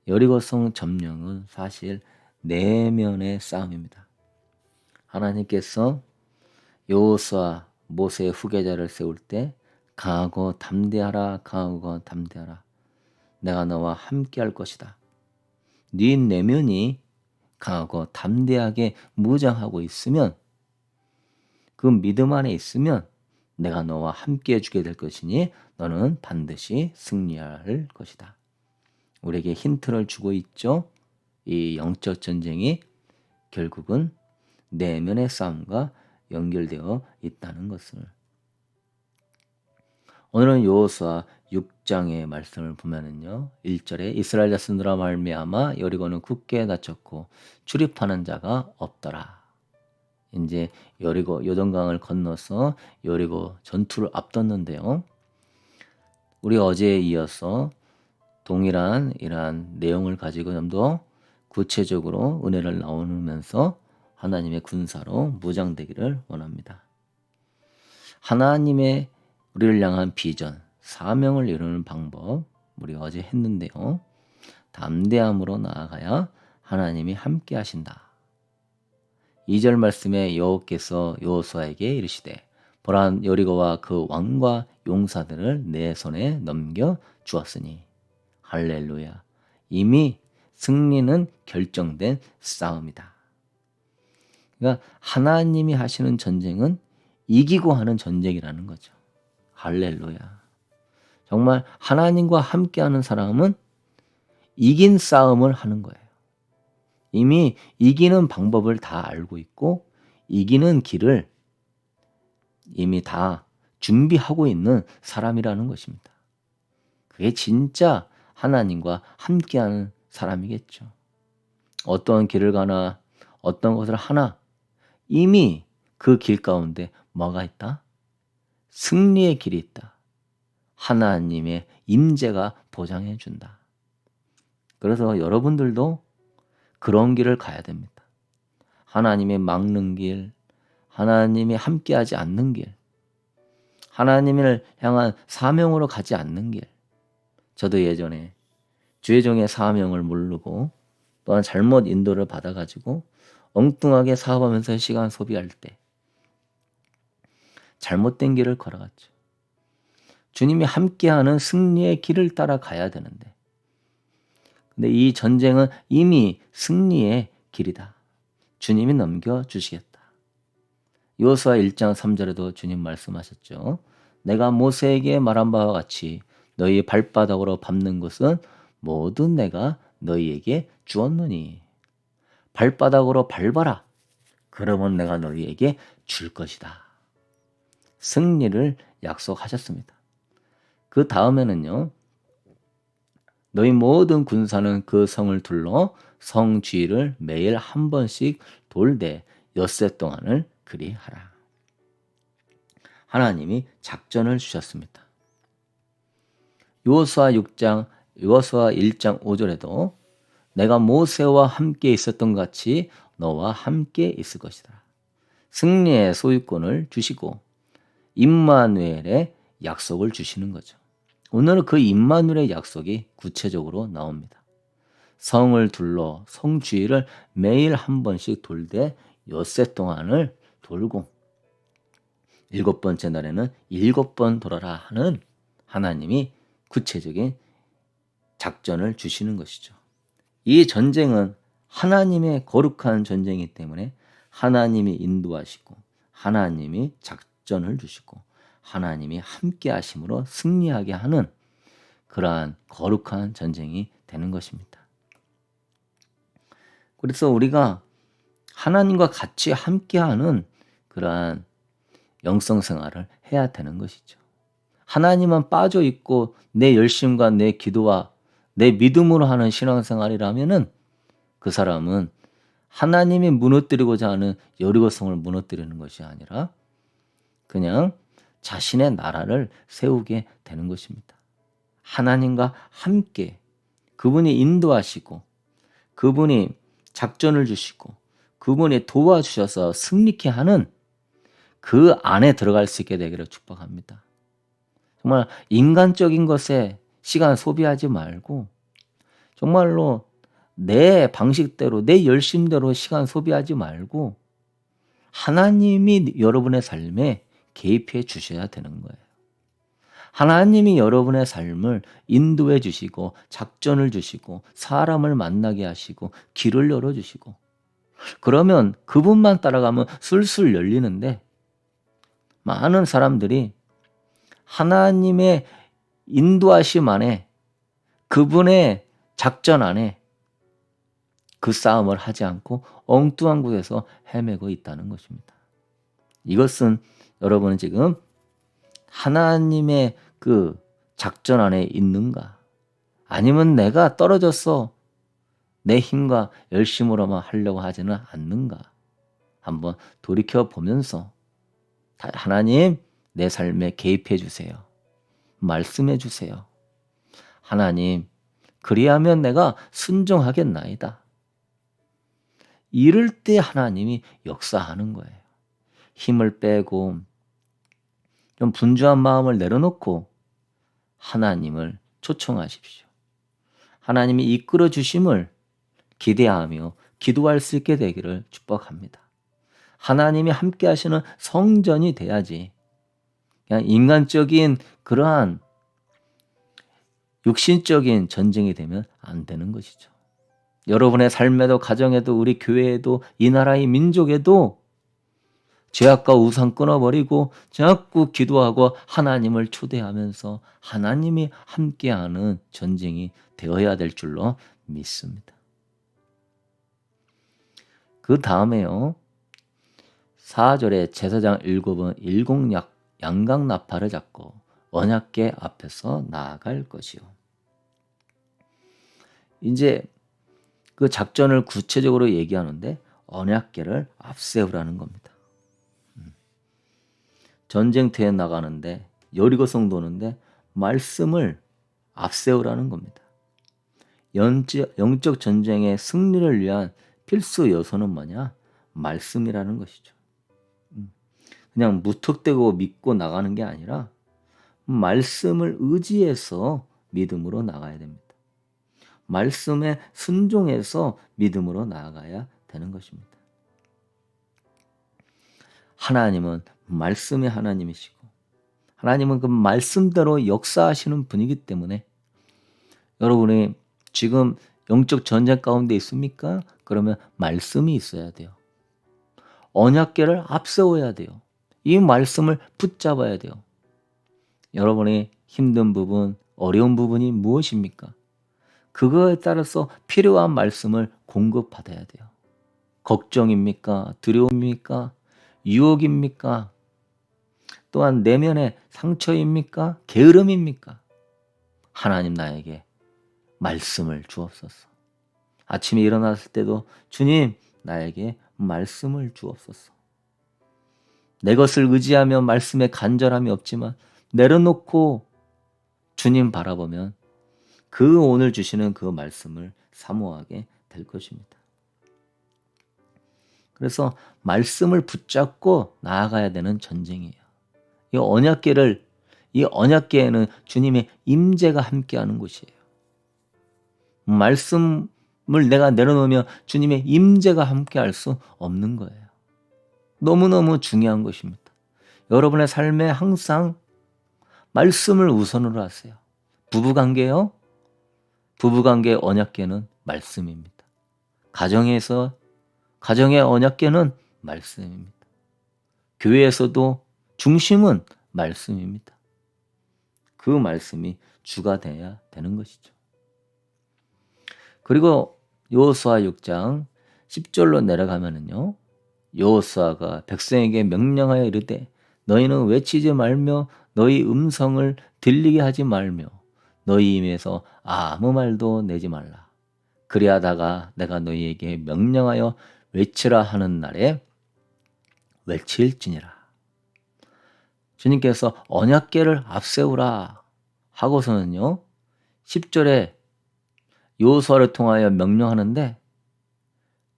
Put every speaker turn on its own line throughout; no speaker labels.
여리고성 점령은 사실 내면의 싸움입니다. 하나님께서 여호수아 모세의 후계자를 세울 때 강하고 담대하라, 강하고 담대하라. 내가 너와 함께할 것이다. 네 내면이 강하고 담대하게 무장하고 있으면, 그 믿음 안에 있으면 내가 너와 함께 해주게 될 것이니 너는 반드시 승리할 것이다. 우리에게 힌트를 주고 있죠. 이 영적 전쟁이 결국은 내면의 싸움과 연결되어 있다는 것을. 오늘은 여호수아 6장의 말씀을 보면은요. 1절에 이스라엘 자손들아 말미암아 여리고는 굳게 닫혔고 출입하는 자가 없더라. 이제 여리고 요단강을 건너서 여리고 전투를 앞뒀는데요. 우리 어제에 이어서 동일한 이러한 내용을 가지고 좀 더 구체적으로 은혜를 나누면서 하나님의 군사로 무장되기를 원합니다. 하나님의 우리를 향한 비전, 사명을 이루는 방법 우리 어제 했는데요. 담대함으로 나아가야 하나님이 함께 하신다. 2절 말씀에 여호께서 여호수아에게 이르시되 보라 여리고와 그 왕과 용사들을 내 손에 넘겨 주었으니 할렐루야. 이미 승리는 결정된 싸움이다. 그러니까 하나님이 하시는 전쟁은 이기고 하는 전쟁이라는 거죠. 할렐루야. 정말 하나님과 함께하는 사람은 이긴 싸움을 하는 거예요. 이미 이기는 방법을 다 알고 있고 이기는 길을 이미 다 준비하고 있는 사람이라는 것입니다. 그게 진짜 하나님과 함께하는 사람이겠죠. 어떤 길을 가나 어떤 것을 하나 이미 그 길 가운데 뭐가 있다? 승리의 길이 있다. 하나님의 임재가 보장해 준다. 그래서 여러분들도 그런 길을 가야 됩니다. 하나님의 막는 길, 하나님이 함께하지 않는 길, 하나님을 향한 사명으로 가지 않는 길. 저도 예전에 주의 종의 사명을 모르고 또한 잘못 인도를 받아가지고 엉뚱하게 사업하면서 시간 소비할 때 잘못된 길을 걸어갔죠. 주님이 함께하는 승리의 길을 따라 가야 되는데, 근데 이 전쟁은 이미 승리의 길이다. 주님이 넘겨주시겠다. 여호수아 1장 3절에도 주님 말씀하셨죠. 내가 모세에게 말한 바와 같이 너희 발바닥으로 밟는 것은 모든 내가 너희에게 주었느니 발바닥으로 밟아라. 그러면 내가 너희에게 줄 것이다. 승리를 약속하셨습니다. 그 다음에는요. 너희 모든 군사는 그 성을 둘러 성 주위를 매일 한 번씩 돌되 엿새 동안을 그리하라. 하나님이 작전을 주셨습니다. 여호수아 1장 5절에도 내가 모세와 함께 있었던 것 같이 너와 함께 있을 것이다. 승리의 소유권을 주시고 임마누엘의 약속을 주시는 거죠. 오늘은 그 임마누엘의 약속이 구체적으로 나옵니다. 성을 둘러 성 주위를 매일 한 번씩 돌되 엿새 동안을 돌고 7번째 날에는 7번 돌아라 하는 하나님이 구체적인 작전을 주시는 것이죠. 이 전쟁은 하나님의 거룩한 전쟁이기 때문에 하나님이 인도하시고 하나님이 작전을 주시고 하나님이 함께 하심으로 승리하게 하는 그러한 거룩한 전쟁이 되는 것입니다. 그래서 우리가 하나님과 같이 함께하는 그러한 영성 생활을 해야 되는 것이죠. 하나님만 빠져 있고 내 열심과 내 기도와 내 믿음으로 하는 신앙생활이라면은 그 사람은 하나님이 무너뜨리고자 하는 여리고성을 무너뜨리는 것이 아니라 그냥 자신의 나라를 세우게 되는 것입니다. 하나님과 함께 그분이 인도하시고 그분이 작전을 주시고 그분이 도와주셔서 승리케 하는 그 안에 들어갈 수 있게 되기를 정말로 내 방식대로 내 열심대로 시간 소비하지 말고 하나님이 여러분의 삶에 개입해 주셔야 되는 거예요. 하나님이 여러분의 삶을 인도해 주시고 작전을 주시고 사람을 만나게 하시고 길을 열어 주시고 그러면 그분만 따라가면 술술 열리는데 많은 사람들이 하나님의 인도하심 안에 그분의 작전 안에 그 싸움을 하지 않고 엉뚱한 곳에서 헤매고 있다는 것입니다. 이것은 여러분은 지금 하나님의 그 작전 안에 있는가? 아니면 내가 떨어져서 내 힘과 열심으로만 하려고 하지는 않는가? 한번 돌이켜 보면서 하나님 내 삶에 개입해 주세요. 말씀해 주세요. 하나님 그리하면 내가 순종하겠나이다. 이럴 때 하나님이 역사하는 거예요. 힘을 빼고 좀 분주한 마음을 내려놓고 하나님을 초청하십시오. 하나님이 이끌어 주심을 기대하며 기도할 수 있게 되기를 축복합니다. 하나님이 함께 하시는 성전이 돼야지 그냥 인간적인 그러한 육신적인 전쟁이 되면 안 되는 것이죠. 여러분의 삶에도 가정에도 우리 교회에도 이 나라의 민족에도 죄악과 우상 끊어버리고 자꾸 기도하고 하나님을 초대하면서 하나님이 함께하는 전쟁이 되어야 될 줄로 믿습니다. 그 다음에요. 4절에 제사장 7은 일곱 양강나팔을 잡고 언약궤 앞에서 나아갈 것이요. 이제 그 작전을 구체적으로 얘기하는데 언약궤를 앞세우라는 겁니다. 전쟁터에 나가는데 여리고성 도는데 말씀을 앞세우라는 겁니다. 영적 전쟁의 승리를 위한 필수 요소는 뭐냐? 말씀이라는 것이죠. 그냥 무턱대고 믿고 나가는 게 아니라 말씀을 의지해서 믿음으로 나가야 됩니다. 말씀에 순종해서 믿음으로 나아가야 되는 것입니다. 하나님은 말씀의 하나님이시고 하나님은 그 말씀대로 역사하시는 분이기 때문에 여러분이 지금 영적 전쟁 가운데 있습니까? 그러면 말씀이 있어야 돼요. 언약궤를 앞세워야 돼요. 이 말씀을 붙잡아야 돼요. 여러분이 힘든 부분, 어려운 부분이 무엇입니까? 그거에 따라서 필요한 말씀을 공급받아야 돼요. 걱정입니까? 두려움입니까? 유혹입니까? 또한 내면의 상처입니까? 게으름입니까? 하나님 나에게 말씀을 주옵소서. 아침에 일어났을 때도 주님 나에게 말씀을 주옵소서. 내 것을 의지하며 말씀에 간절함이 없지만 내려놓고 주님 바라보면 그 오늘 주시는 그 말씀을 사모하게 될 것입니다. 그래서 말씀을 붙잡고 나아가야 되는 전쟁이에요. 이 언약궤에는 주님의 임재가 함께하는 곳이에요. 말씀을 내가 내려놓으면 주님의 임재가 함께할 수 없는 거예요. 너무너무 중요한 것입니다. 여러분의 삶에 항상 말씀을 우선으로 하세요. 부부관계요? 부부관계의 언약궤는 말씀입니다. 가정의 언약궤는 말씀입니다. 교회에서도 중심은 말씀입니다. 그 말씀이 주가 돼야 되는 것이죠. 그리고 여호수아 6장 10절로 내려가면은요. 여호수아가 백성에게 명령하여 이르되 너희는 외치지 말며 너희 음성을 들리게 하지 말며 너희 입에서 아무 말도 내지 말라. 그리하다가 내가 너희에게 명령하여 외치라 하는 날에 외칠지니라. 주님께서 언약궤를 앞세우라 하고서는요. 10절에 여호수아를 통하여 명령하는데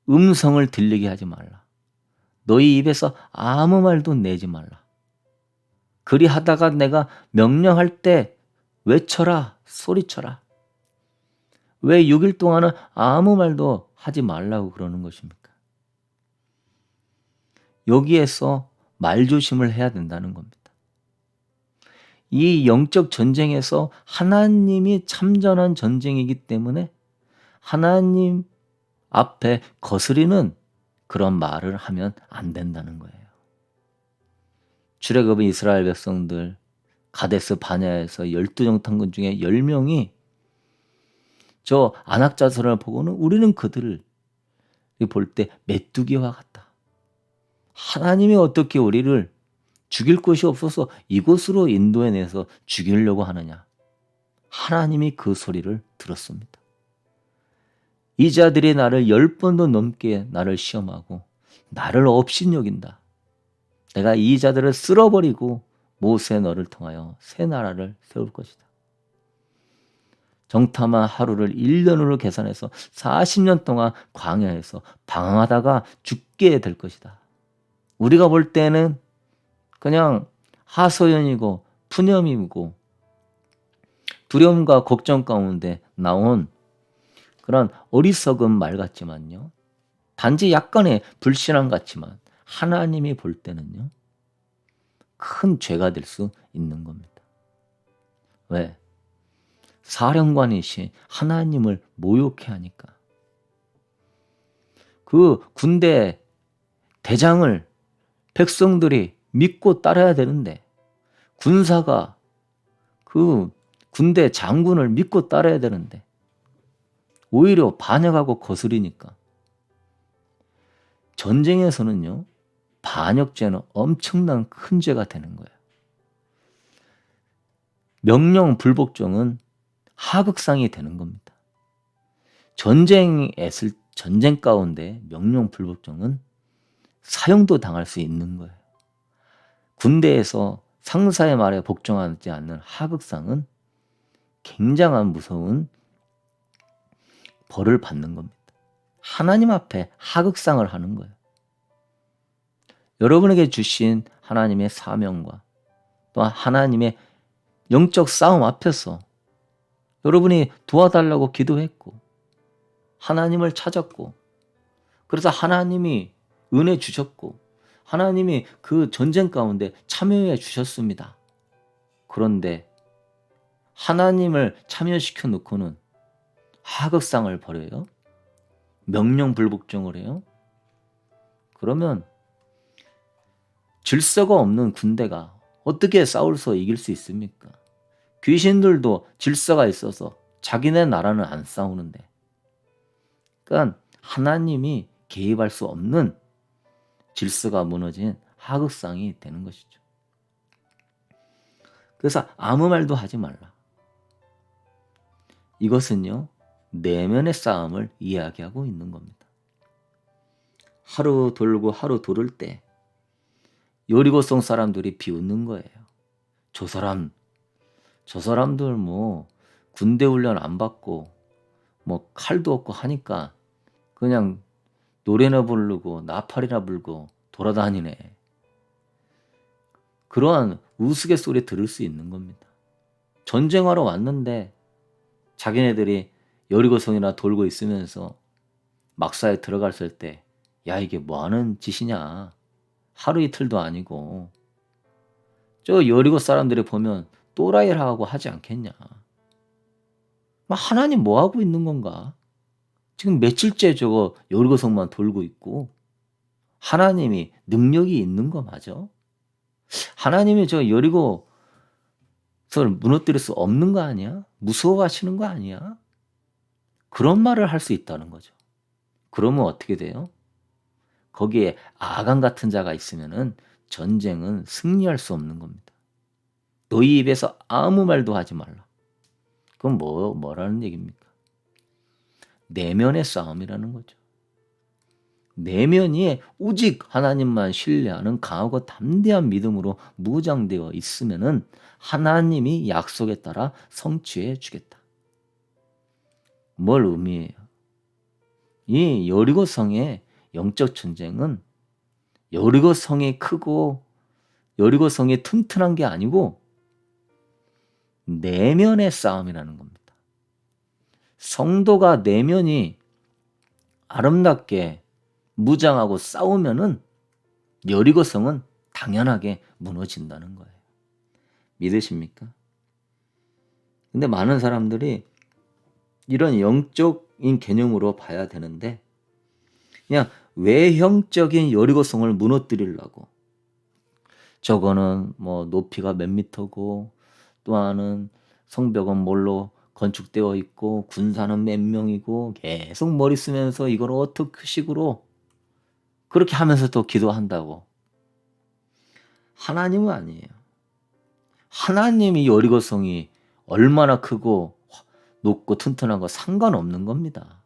음성을 들리게 하지 말라. 너희 입에서 아무 말도 내지 말라. 그리하다가 내가 명령할 때 외쳐라, 소리쳐라. 왜 6일 동안은 아무 말도 하지 말라고 그러는 것입니까? 여기에서 말조심을 해야 된다는 겁니다. 이 영적 전쟁에서 하나님이 참전한 전쟁이기 때문에 하나님 앞에 거스리는 그런 말을 하면 안 된다는 거예요. 출애굽은 이스라엘 백성들 가데스 바냐에서 12정탐꾼 중에 10명이 저 안악자손을 보고는 우리는 그들을 볼 때 메뚜기와 같다. 하나님이 어떻게 우리를 죽일 곳이 없어서 이곳으로 인도해내서 죽이려고 하느냐. 하나님이 그 소리를 들었습니다. 이 자들이 나를 10번도 넘게 나를 시험하고 나를 업신여긴다. 내가 이 자들을 쓸어버리고 모세 너를 통하여 새 나라를 세울 것이다. 정탐한 하루를 1년으로 계산해서 40년 동안 광야에서 방황하다가 죽게 될 것이다. 우리가 볼 때는 그냥 하소연이고 푸념이고 두려움과 걱정 가운데 나온 그런 어리석은 말 같지만요. 단지 약간의 불신앙 같지만 하나님이 볼 때는요. 큰 죄가 될 수 있는 겁니다. 왜? 사령관이신 하나님을 모욕해 하니까. 그 군대 대장을 백성들이 믿고 따라야 되는데 군사가 그 군대 장군을 믿고 따라야 되는데 오히려 반역하고 거스리니까 전쟁에서는요. 반역죄는 엄청난 큰 죄가 되는 거예요. 명령 불복종은 하극상이 되는 겁니다. 전쟁 가운데 명령 불복종은 사형도 당할 수 있는 거예요. 군대에서 상사의 말에 복종하지 않는 하극상은 굉장한 무서운 벌을 받는 겁니다. 하나님 앞에 하극상을 하는 거예요. 여러분에게 주신 하나님의 사명과 또 하나님의 영적 싸움 앞에서 여러분이 도와달라고 기도했고 하나님을 찾았고 그래서 하나님이 은혜 주셨고 하나님이 그 전쟁 가운데 참여해 주셨습니다. 그런데 하나님을 참여시켜 놓고는 하극상을 벌여요. 명령 불복종을 해요. 그러면 질서가 없는 군대가 어떻게 싸워서 이길 수 있습니까? 귀신들도 질서가 있어서 자기네 나라는 안 싸우는데. 그러니까 하나님이 개입할 수 없는 질서가 무너진 하극상이 되는 것이죠. 그래서 아무 말도 하지 말라. 이것은요. 내면의 싸움을 이야기하고 있는 겁니다. 하루 돌고 하루 돌을 때 여리고성 사람들이 비웃는 거예요. 저 사람들 뭐 군대 훈련 안 받고 뭐 칼도 없고 하니까 그냥 노래나 부르고 나팔이나 불고 돌아다니네. 그러한 우스갯소리 들을 수 있는 겁니다. 전쟁하러 왔는데 자기네들이 여리고성이나 돌고 있으면서 막사에 들어갔을 때 야 이게 뭐하는 짓이냐. 하루 이틀도 아니고 저 여리고 사람들이 보면 또라이라고 하지 않겠냐. 하나님 뭐하고 있는 건가. 지금 며칠째 저거 여리고성만 돌고 있고 하나님이 능력이 있는 거 맞아? 하나님이 저 여리고성을 무너뜨릴 수 없는 거 아니야? 무서워하시는 거 아니야? 그런 말을 할 수 있다는 거죠. 그러면 어떻게 돼요? 거기에 아간 같은 자가 있으면은 전쟁은 승리할 수 없는 겁니다. 너희 입에서 아무 말도 하지 말라. 그건 뭐라는 얘기입니까? 내면의 싸움이라는 거죠. 내면이 오직 하나님만 신뢰하는 강하고 담대한 믿음으로 무장되어 있으면은 하나님이 약속에 따라 성취해 주겠다. 뭘 의미해요? 이 여리고성의 영적 전쟁은 여리고성이 크고 여리고성이 튼튼한 게 아니고 내면의 싸움이라는 겁니다. 성도가 내면이 아름답게 무장하고 싸우면은 여리고성은 당연하게 무너진다는 거예요. 믿으십니까? 근데 많은 사람들이 이런 영적인 개념으로 봐야 되는데 그냥 외형적인 여리고성을 무너뜨리려고 저거는 뭐 높이가 몇 미터고 또 하나는 성벽은 뭘로 건축되어 있고 군사는 몇 명이고 계속 머리 쓰면서 이걸 어떻게 식으로 그렇게 하면서 또 기도한다고. 하나님은 아니에요. 하나님이 여리고성이 얼마나 크고 높고 튼튼한 거 상관없는 겁니다.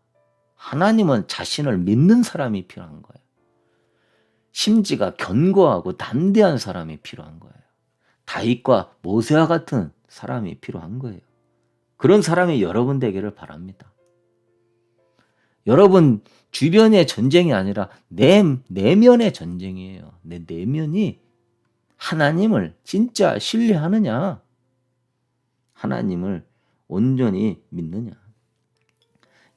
하나님은 자신을 믿는 사람이 필요한 거예요. 심지가 견고하고 담대한 사람이 필요한 거예요. 다윗과 모세와 같은 사람이 필요한 거예요. 그런 사람이 여러분 되기를 바랍니다. 여러분 주변의 전쟁이 아니라 내 내면의 전쟁이에요. 내 내면이 하나님을 진짜 신뢰하느냐? 하나님을 온전히 믿느냐?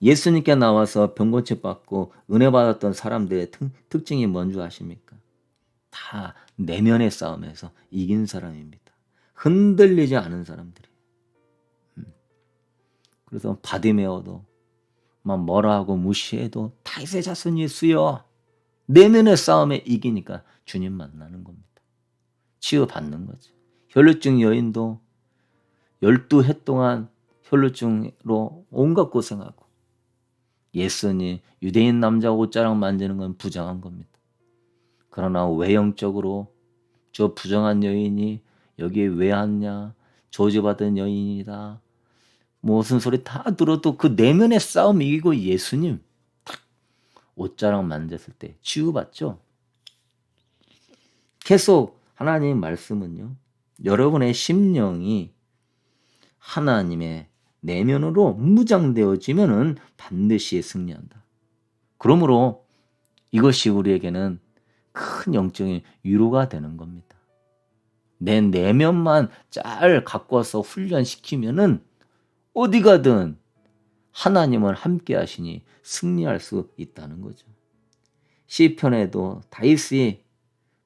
예수님께 나와서 병고침 받고 은혜 받았던 사람들의 특징이 뭔지 아십니까? 다 내면의 싸움에서 이긴 사람입니다. 흔들리지 않은 사람들이. 그래서 바디메어도 막 뭐라 하고 무시해도 다윗의 자손 예수여 내면의 싸움에 이기니까 주님 만나는 겁니다. 치유받는 거죠. 혈루증 여인도 12해 동안 혈루증으로 온갖 고생하고 예수님 유대인 남자 옷자락 만지는 건 부정한 겁니다. 그러나 외형적으로 저 부정한 여인이 여기에 왜 왔냐 저주받은 여인이다 무슨 소리 다 들어도 그 내면의 싸움 이기고 예수님 탁 옷자락 만졌을 때 치유받죠. 계속 하나님 말씀은요. 여러분의 심령이 하나님의 내면으로 무장되어지면은 반드시 승리한다. 그러므로 이것이 우리에게는 큰 영적인 위로가 되는 겁니다. 내 내면만 잘 갖고 와서 훈련시키면은 어디 가든 하나님은 함께 하시니 승리할 수 있다는 거죠. 시편에도 다윗이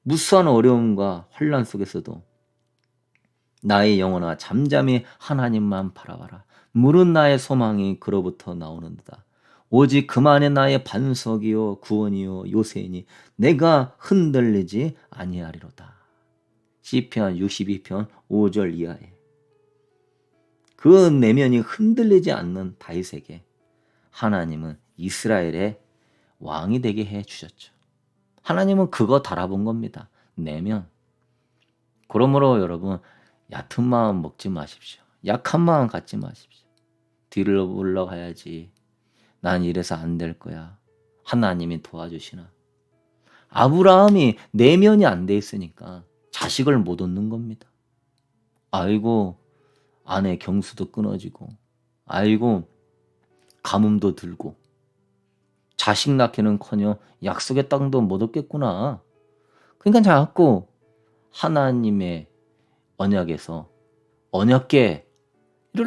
무수한 어려움과 환난 속에서도 나의 영혼아 잠잠히 하나님만 바라봐라. 물은 나의 소망이 그로부터 나오는도다. 오직 그만의 나의 반석이요 구원이요 요새이니 내가 흔들리지 아니하리로다. 시편 62편 5절 이하에 그 내면이 흔들리지 않는 다윗에게 하나님은 이스라엘의 왕이 되게 해 주셨죠. 하나님은 그거 달아본 겁니다. 내면. 그러므로 여러분 얕은 마음 먹지 마십시오. 약한 마음 갖지 마십시오. 뒤를 올라가야지. 난 이래서 안 될 거야. 하나님이 도와주시나. 아브라함이 내면이 안 돼 있으니까 자식을 못 얻는 겁니다. 아이고 아내 경수도 끊어지고 아이고 가뭄도 들고 자식 낳기는커녕 약속의 땅도 못 얻겠구나. 그러니까 자꾸 하나님의 언약에서 언약궤를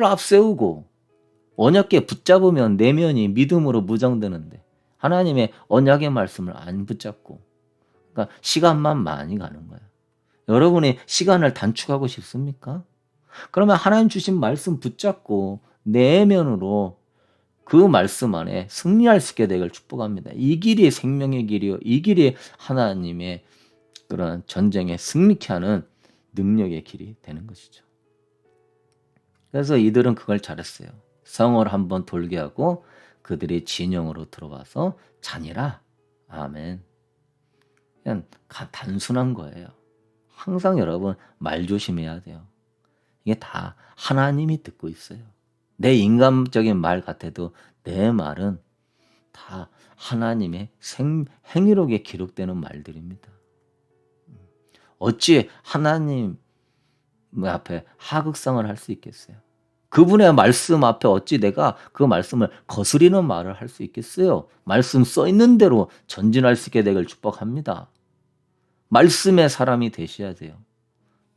앞세우고 언약궤 붙잡으면 내면이 믿음으로 무장되는데 하나님의 언약의 말씀을 안 붙잡고 그러니까 시간만 많이 가는 거예요. 여러분이 시간을 단축하고 싶습니까? 그러면 하나님 주신 말씀 붙잡고 내면으로 그 말씀 안에 승리할 수 있게 되길 축복합니다. 이 길이 생명의 길이요. 이 길이 하나님의 그런 전쟁에 승리케 하는 능력의 길이 되는 것이죠. 그래서 이들은 그걸 잘했어요. 성을 한번 돌게 하고 그들이 진영으로 들어와서 자니라. 아멘. 그냥 단순한 거예요. 항상 여러분 말 조심해야 돼요. 이게 다 하나님이 듣고 있어요. 내 인간적인 말 같아도 내 말은 다 하나님의 행위록에 기록되는 말들입니다. 어찌 하나님 앞에 하극상을 할 수 있겠어요? 그분의 말씀 앞에 어찌 내가 그 말씀을 거스리는 말을 할 수 있겠어요? 말씀 써 있는 대로 전진할 수 있게 되길 축복합니다. 말씀의 사람이 되셔야 돼요.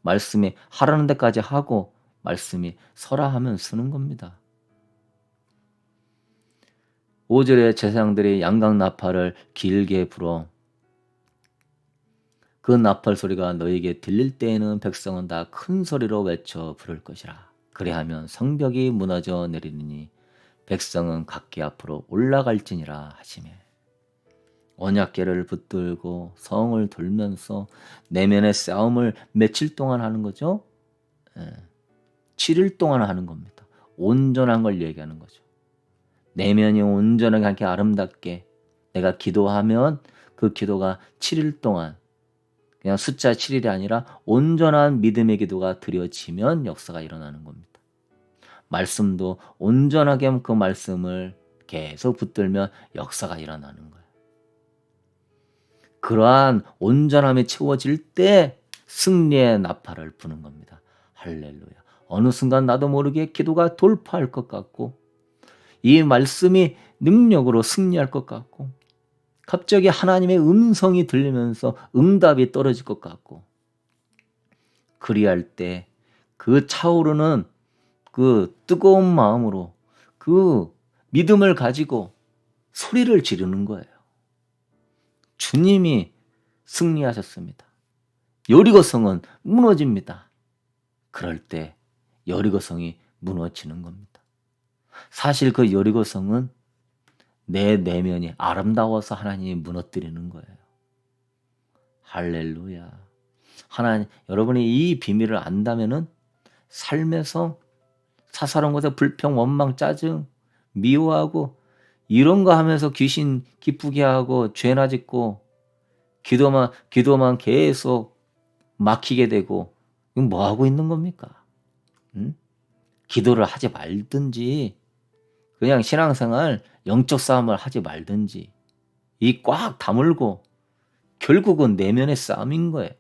말씀이 하라는 데까지 하고 말씀이 서라 하면 쓰는 겁니다. 5절에 제사장들이 양각 나팔을 길게 불어 그 나팔 소리가 너에게 들릴 때에는 백성은 다 큰 소리로 외쳐 부를 것이라. 그리하면 성벽이 무너져 내리니 백성은 각기 앞으로 올라갈지니라 하시매. 언약궤를 붙들고 성을 돌면서 내면의 싸움을 며칠 동안 하는 거죠? 7일 동안 하는 겁니다. 온전한 걸 얘기하는 거죠. 내면이 온전하게 아름답게 내가 기도하면 그 기도가 7일 동안 그냥 숫자 7일이 아니라 온전한 믿음의 기도가 드려지면 역사가 일어나는 겁니다. 말씀도 온전하게 그 말씀을 계속 붙들면 역사가 일어나는 거예요. 그러한 온전함이 채워질 때 승리의 나팔을 부는 겁니다. 할렐루야. 어느 순간 나도 모르게 기도가 돌파할 것 같고 이 말씀이 능력으로 승리할 것 같고 갑자기 하나님의 음성이 들리면서 응답이 떨어질 것 같고 그리할 때 그 차오르는 그 뜨거운 마음으로 그 믿음을 가지고 소리를 지르는 거예요. 주님이 승리하셨습니다. 여리고성은 무너집니다. 그럴 때 여리고성이 무너지는 겁니다. 사실 그 여리고성은 내 내면이 아름다워서 하나님이 무너뜨리는 거예요. 할렐루야. 하나님, 여러분이 이 비밀을 안다면은 삶에서 사사로운 것에 불평, 원망, 짜증, 미워하고 이런 거 하면서 귀신 기쁘게 하고 죄나 짓고 기도만 계속 막히게 되고 이건 뭐 하고 있는 겁니까? 응? 기도를 하지 말든지 그냥 신앙생활 영적 싸움을 하지 말든지 이 꽉 다물고 결국은 내면의 싸움인 거예요.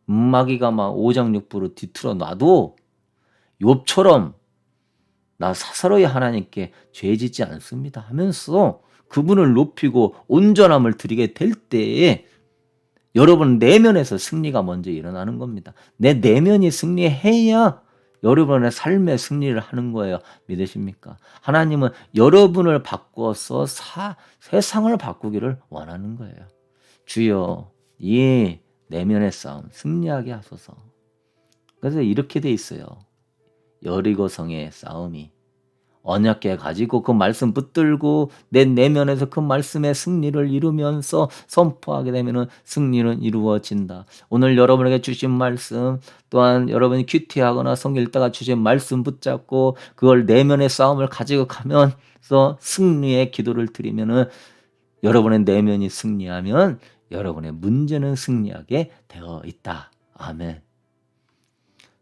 마귀가 막 오장육부로 뒤틀어 놔도 욥처럼 나 사사로이 하나님께 죄 짓지 않습니다 하면서 그분을 높이고 온전함을 드리게 될 때에 여러분 내면에서 승리가 먼저 일어나는 겁니다. 내 내면이 승리해야 여러분의 삶의 승리를 하는 거예요. 믿으십니까? 하나님은 여러분을 바꿔서 세상을 바꾸기를 원하는 거예요. 주여 이 내면의 싸움 승리하게 하소서. 그래서 이렇게 돼 있어요. 여리고성의 싸움이 언약궤 가지고 그 말씀 붙들고 내 내면에서 그 말씀의 승리를 이루면서 선포하게 되면 승리는 이루어진다. 오늘 여러분에게 주신 말씀 또한 여러분이 큐티하거나 성경 읽다가 주신 말씀 붙잡고 그걸 내면의 싸움을 가지고 가면서 승리의 기도를 드리면은 여러분의 내면이 승리하면 여러분의 문제는 승리하게 되어 있다. 아멘.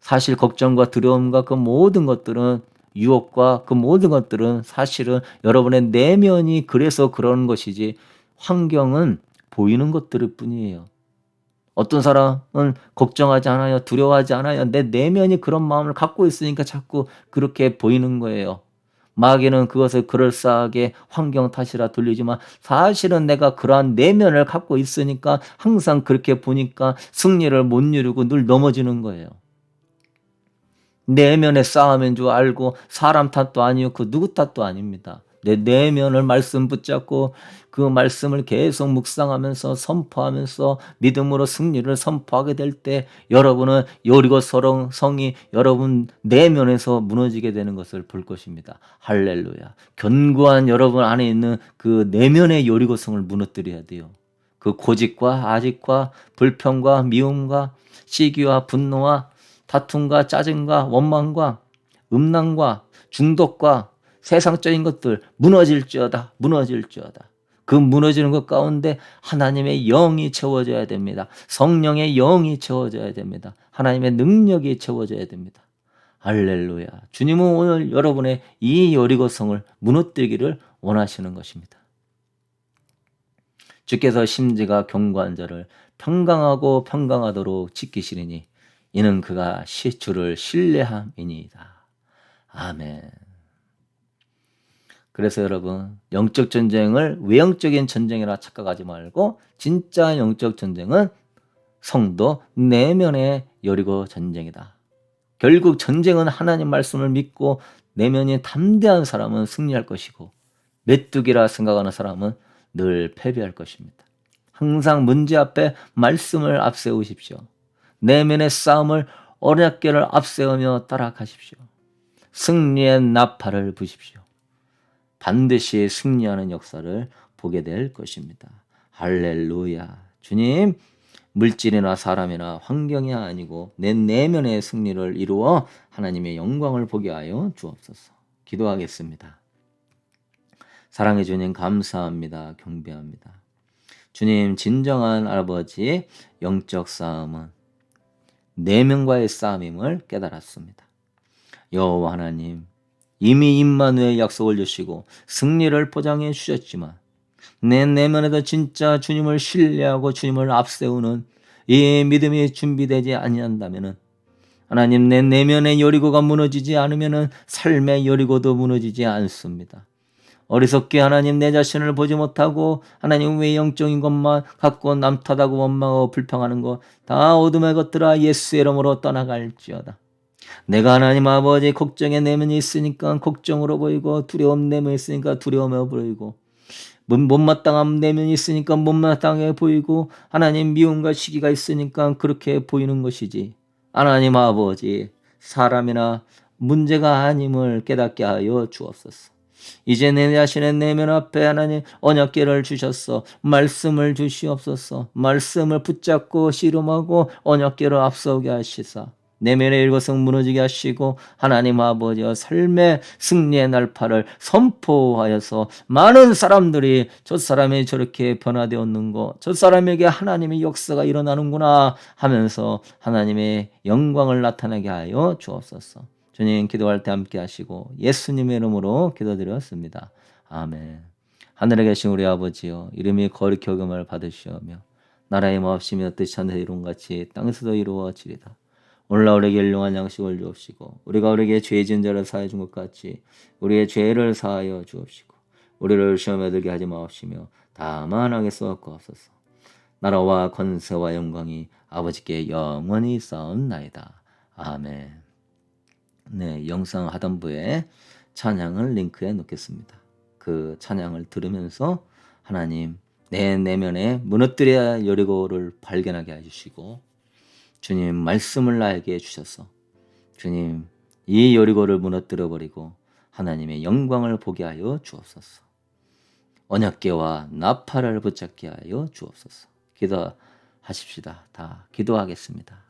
사실 걱정과 두려움과 그 모든 것들은 유혹과 그 모든 것들은 사실은 여러분의 내면이 그래서 그런 것이지 환경은 보이는 것들일 뿐이에요. 어떤 사람은 걱정하지 않아요. 두려워하지 않아요. 내 내면이 그런 마음을 갖고 있으니까 자꾸 그렇게 보이는 거예요. 마귀는 그것을 그럴싸하게 환경 탓이라 돌리지만 사실은 내가 그러한 내면을 갖고 있으니까 항상 그렇게 보니까 승리를 못 이루고 늘 넘어지는 거예요. 내면의 싸움인 줄 알고 사람 탓도 아니고 그 누구 탓도 아닙니다. 내 내면을 말씀 붙잡고 그 말씀을 계속 묵상하면서 선포하면서 믿음으로 승리를 선포하게 될 때 여러분은 여리고 성이 여러분 내면에서 무너지게 되는 것을 볼 것입니다. 할렐루야. 견고한 여러분 안에 있는 그 내면의 여리고성을 무너뜨려야 돼요. 그 고집과 아집과 불평과 미움과 시기와 분노와 다툼과 짜증과 원망과 음란과 중독과 세상적인 것들 무너질지어다. 그 무너지는 것 가운데 하나님의 영이 채워져야 됩니다. 성령의 영이 채워져야 됩니다. 하나님의 능력이 채워져야 됩니다. 할렐루야. 주님은 오늘 여러분의 이 여리고성을 무너뜨리기를 원하시는 것입니다. 주께서 심지가 견고한 자를 평강하도록 지키시리니 이는 그가 주를 신뢰함이니이다. 아멘. 그래서 여러분 영적 전쟁을 외형적인 전쟁이라 착각하지 말고 진짜 영적 전쟁은 성도 내면의 여리고 전쟁이다. 결국 전쟁은 하나님 말씀을 믿고 내면이 담대한 사람은 승리할 것이고 메뚜기라 생각하는 사람은 늘 패배할 것입니다. 항상 문제 앞에 말씀을 앞세우십시오. 내면의 싸움을 언약궤를 앞세우며 따라가십시오. 승리의 나팔을 부십시오. 반드시 승리하는 역사를 보게 될 것입니다. 할렐루야. 주님, 물질이나 사람이나 환경이 아니고 내 내면의 승리를 이루어 하나님의 영광을 보게 하여 주옵소서. 기도하겠습니다. 사랑해 주님 감사합니다. 경배합니다. 주님, 진정한 아버지의 영적 싸움은 내면과의 싸움임을 깨달았습니다. 여호와 하나님, 이미 임마누엘 약속을 주시고 승리를 보장해 주셨지만 내 내면에도 진짜 주님을 신뢰하고 주님을 앞세우는 이 믿음이 준비되지 아니한다면은, 하나님, 내 내면의 여리고가 무너지지 않으면은 삶의 여리고도 무너지지 않습니다. 어리석게 하나님, 내 자신을 보지 못하고 하나님 왜 영적인 것만 갖고 남탓하고 원망하고 불평하는 것 다 어둠의 것들아 예수의 이름으로 떠나갈지어다. 내가 하나님 아버지 걱정의 내면이 있으니까 걱정으로 보이고 두려움 내면이 있으니까 두려움으로 보이고 못마땅한 내면이 있으니까 못마땅해 보이고 하나님 미움과 시기가 있으니까 그렇게 보이는 것이지, 하나님 아버지 사람이나 문제가 아님을 깨닫게 하여 주옵소서. 이제 내 자신의 내면 앞에 하나님 언약궤를 주셨어. 말씀을 주시옵소서. 말씀을 붙잡고 씨름하고 언약궤를 앞서게 하시사 내면의 일것은 무너지게 하시고 하나님 아버지와 삶의 승리의 날파를 선포하여서 많은 사람들이 저 사람이 저렇게 변화되었는 거, 저 사람에게 하나님의 역사가 일어나는구나 하면서 하나님의 영광을 나타나게 하여 주옵소서. 주님, 기도할 때 함께 하시고 예수님의 이름으로 기도드렸습니다. 아멘. 하늘에 계신 우리 아버지여, 이름이 거룩히 여김을 받으시오며 나라의 마옵시며 뜻이 하늘에 이룬같이 땅에서도 이루어지리다. 오늘 우리에게 일용할 양식을 주옵시고 우리가 우리에게 죄 지은 자를 사하여 준 것 같이 우리의 죄를 사하여 주옵시고 우리를 시험에 들게 하지 마옵시며 다만 악에서 구하옵소서. 나라와 권세와 영광이 아버지께 영원히 쌓옵나이다. 아멘. 네, 영상 하단부에 찬양을 링크해 놓겠습니다. 그 찬양을 들으면서 하나님 내 내면에 무너뜨려야 여리고를 발견하게 해주시고 주님 말씀을 나에게 주셔서 주님 이 여리고를 무너뜨려 버리고 하나님의 영광을 보게 하여 주옵소서. 언약궤와 나팔을 붙잡게 하여 주옵소서. 기도하십시다. 다 기도하겠습니다.